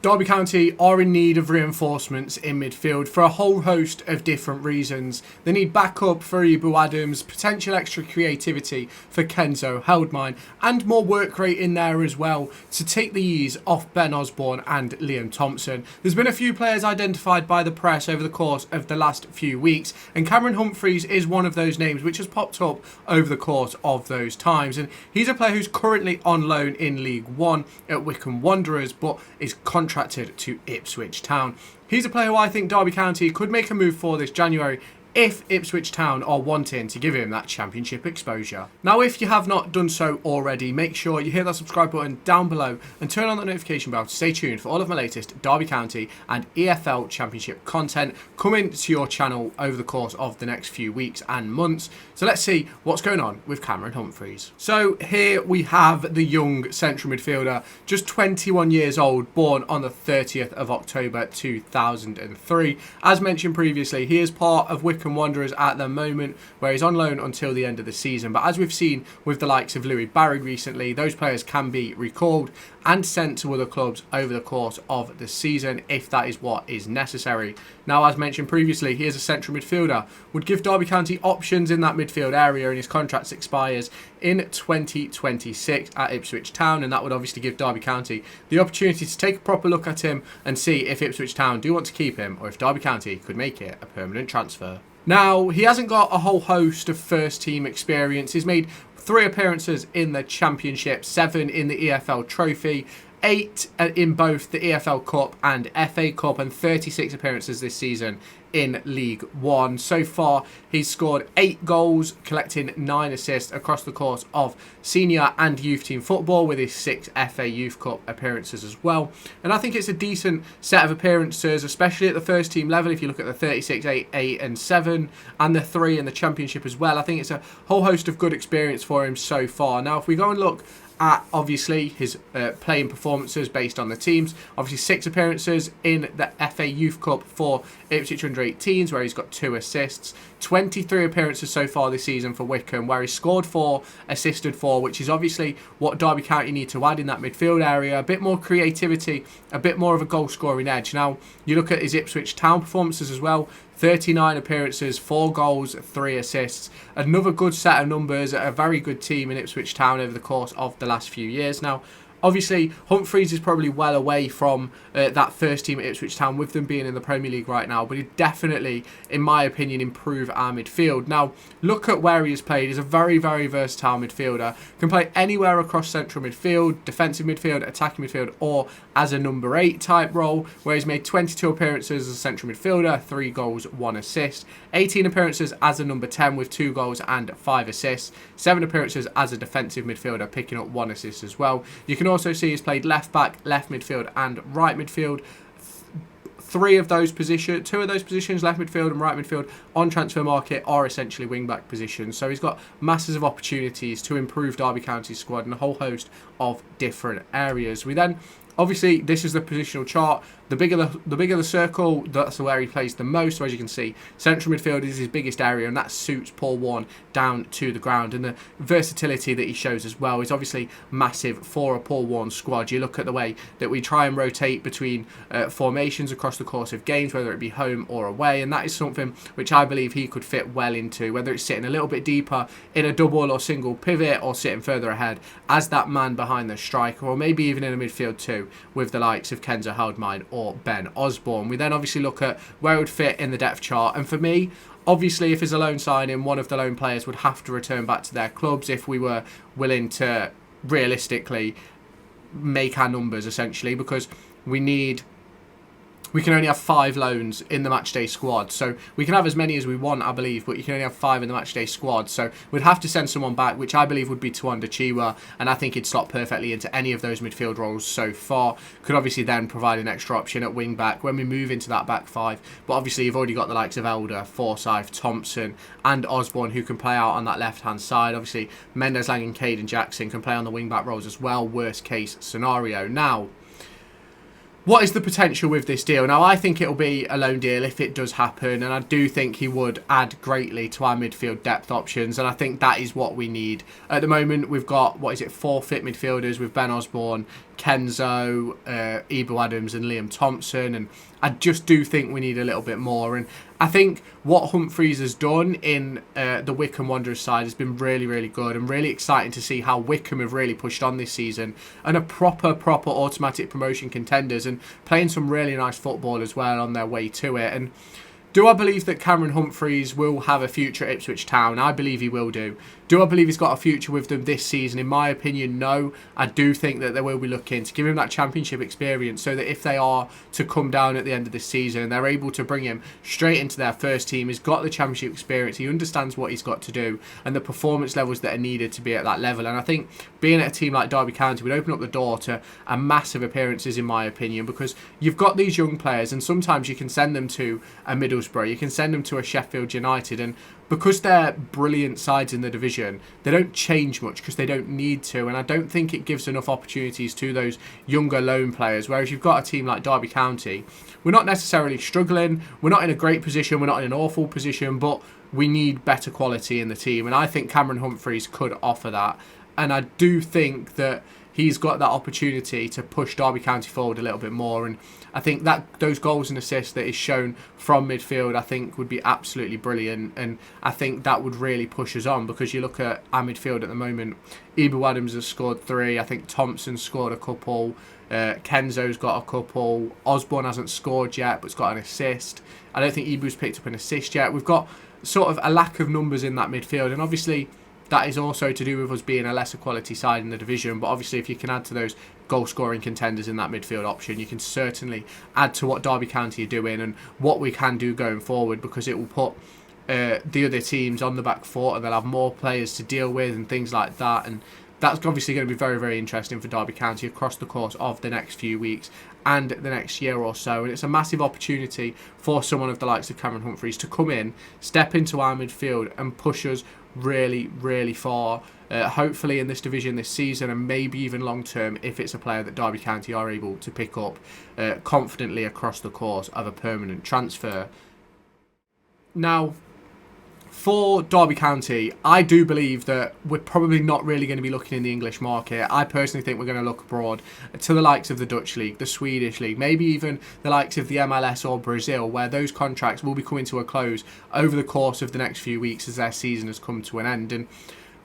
Derby County are in need of reinforcements in midfield for a whole host of different reasons. They need backup for Ibu Adams, potential extra creativity for Kenzo Heldmine, and more work rate in there as well to take the ease off Ben Osborne and Liam Thompson. There's been a few players identified by the press over the course of the last few weeks, and Cameron Humphreys is one of those names which has popped up over the course of those times. And he's a player who's currently on loan in League One at Wycombe Wanderers, but is contracted to Ipswich Town. He's a player who I think Derby County could make a move for this January if Ipswich Town are wanting to give him that championship exposure. Now, if you have not done so already, make sure you hit that subscribe button down below and turn on that notification bell to stay tuned for all of my latest Derby County and EFL Championship content coming to your channel over the course of the next few weeks and months. So let's see what's going on with Cameron Humphreys. So here we have the young central midfielder, just 21 years old, born on the 30th of October 2003. As mentioned previously, he is part of Wycombe Wanderers at the moment, where he's on loan until the end of the season. But as we've seen with the likes of Louis Barry recently, those players can be recalled and sent to other clubs over the course of the season if that is what is necessary. Now, as mentioned previously, he is a central midfielder, would give Derby County options in that midfield area, and his contract expires in 2026 at Ipswich Town, and that would obviously give Derby County the opportunity to take a proper look at him and see if Ipswich Town do want to keep him or if Derby County could make it a permanent transfer. Now, he hasn't got a whole host of first team experience. He's made 3 appearances in the Championship, 7 in the EFL Trophy, 8 in both the EFL Cup and FA Cup, and 36 appearances this season in League One. So far, he's scored 8 goals, collecting 9 assists across the course of senior and youth team football, with his 6 FA Youth Cup appearances as well. And I think it's a decent set of appearances, especially at the first team level. If you look at the 36, 8, 8 and 7, and the 3 in the Championship as well, I think it's a whole host of good experience for him so far. Now, if we go and look at obviously his playing performances based on the teams, obviously 6 appearances in the FA Youth Cup for Ipswich Under-18s, where he's got 2 assists, 23 appearances so far this season for Wycombe, where he's scored 4, assisted 4, which is obviously what Derby County need to add in that midfield area. A bit more creativity, a bit more of a goal scoring edge. Now, you look at his Ipswich Town performances as well, 39 appearances, 4 goals, 3 assists. Another good set of numbers, a very good team in Ipswich Town over the course of the last few years. Now, obviously, Humphreys is probably well away from that first team at Ipswich Town, with them being in the Premier League right now, but he definitely, in my opinion, improve our midfield. Now, look at where he has played. He's a very, very versatile midfielder. Can play anywhere across central midfield, defensive midfield, attacking midfield, or as a number 8 type role, where he's made 22 appearances as a central midfielder, 3 goals, 1 assist, 18 appearances as a number 10 with 2 goals and 5 assists, 7 appearances as a defensive midfielder, picking up 1 assist as well. You can also see he's played left back, left midfield and right midfield. 2 of those positions, left midfield and right midfield, on transfer market are essentially wing back positions. So he's got masses of opportunities to improve Derby County's squad in a whole host of different areas. We then, obviously, this is the positional chart. The bigger the circle, that's where he plays the most. So as you can see, central midfield is his biggest area, and that suits Paul Warne down to the ground. And the versatility that he shows as well is obviously massive for a Paul Warne squad. You look at the way that we try and rotate between formations across the course of games, whether it be home or away, and that is something which I believe he could fit well into, whether it's sitting a little bit deeper in a double or single pivot, or sitting further ahead as that man behind the striker, or maybe even in a midfield too, with the likes of Kenzo Heldmine or Ben Osborne. We then obviously look at where it would fit in the depth chart, and for me, obviously, if it's a loan signing, one of the loan players would have to return back to their clubs if we were willing to realistically make our numbers, essentially, because we can only have 5 loans in the matchday squad. So we can have as many as we want, I believe, but you can only have 5 in the matchday squad. So we'd have to send someone back, which I believe would be Tawanda Chiwa, and I think he'd slot perfectly into any of those midfield roles so far. Could obviously then provide an extra option at wing back when we move into that back 5. But obviously you've already got the likes of Elder, Forsyth, Thompson and Osborne, who can play out on that left-hand side. Obviously Mendes, Lang and Caden Jackson can play on the wing back roles as well, worst case scenario. Now, what is the potential with this deal? Now, I think it'll be a loan deal if it does happen, and I do think he would add greatly to our midfield depth options, and I think that is what we need. At the moment, we've got, 4 fit midfielders with Ben Osborne, Kenzo, Ebou Adams and Liam Thompson, and I just do think we need a little bit more. And I think what Humphreys has done in the Wycombe Wanderers side has been really, really good, and really exciting to see how Wycombe have really pushed on this season and are proper automatic promotion contenders and playing some really nice football as well on their way to it. And do I believe that Cameron Humphreys will have a future at Ipswich Town? I believe he will do. Do I believe he's got a future with them this season? In my opinion, no. I do think that they will be looking to give him that championship experience so that if they are to come down at the end of this season, they're able to bring him straight into their first team. He's got the championship experience. He understands what he's got to do and the performance levels that are needed to be at that level. And I think being at a team like Derby County would open up the door to a massive appearances, in my opinion, because you've got these young players and sometimes you can send them to a Middlesbrough, you can send them to a Sheffield United, and because they're brilliant sides in the division, they don't change much because they don't need to, and I don't think it gives enough opportunities to those younger loan players. Whereas you've got a team like Derby County, we're not necessarily struggling, we're not in a great position, we're not in an awful position, but we need better quality in the team, and I think Cameron Humphreys could offer that. And I do think that he's got that opportunity to push Derby County forward a little bit more. And I think that those goals and assists that is shown from midfield, I think would be absolutely brilliant. And I think that would really push us on, because you look at our midfield at the moment, Ebou Adams has scored 3. I think Thompson scored a couple. Kenzo's got a couple. Osborne hasn't scored yet, but's got an assist. I don't think Ebou's picked up an assist yet. We've got sort of a lack of numbers in that midfield, and obviously that is also to do with us being a lesser quality side in the division. But obviously if you can add to those goal scoring contenders in that midfield option, you can certainly add to what Derby County are doing and what we can do going forward, because it will put the other teams on the back foot and they'll have more players to deal with and things like that. And that's obviously going to be very, very interesting for Derby County across the course of the next few weeks and the next year or so. And it's a massive opportunity for someone of the likes of Cameron Humphreys to come in, step into our midfield and push us really, really far, hopefully in this division this season, and maybe even long term if it's a player that Derby County are able to pick up confidently across the course of a permanent transfer. Now, for Derby County, I do believe that we're probably not really going to be looking in the English market. I personally think we're going to look abroad to the likes of the Dutch League, the Swedish League, maybe even the likes of the MLS or Brazil, where those contracts will be coming to a close over the course of the next few weeks as their season has come to an end. And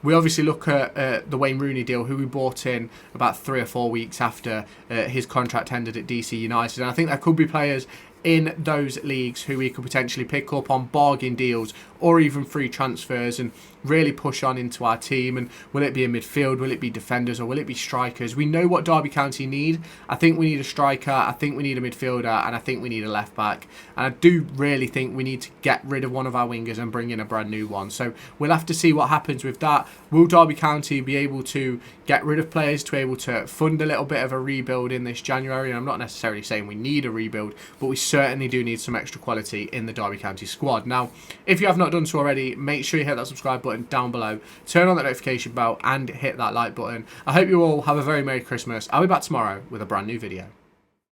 we obviously look at the Wayne Rooney deal, who we bought in about 3 or 4 weeks after his contract ended at DC United. And I think there could be players in those leagues who we could potentially pick up on bargain deals or even free transfers and really push on into our team. And will it be a midfield, will it be defenders, or will it be strikers? We know what Derby County need. I think we need a striker, I think we need a midfielder, and I think we need a left back. And I do really think we need to get rid of one of our wingers and bring in a brand new one. So we'll have to see what happens with that. Will Derby County be able to get rid of players to be able to fund a little bit of a rebuild in this January? And I'm not necessarily saying we need a rebuild, but we certainly do need some extra quality in the Derby County squad. Now, if you have not done so already, make sure you hit that subscribe button down below, turn on that notification bell and hit that like button. I hope you all have a very Merry Christmas. I'll be back tomorrow with a brand new video.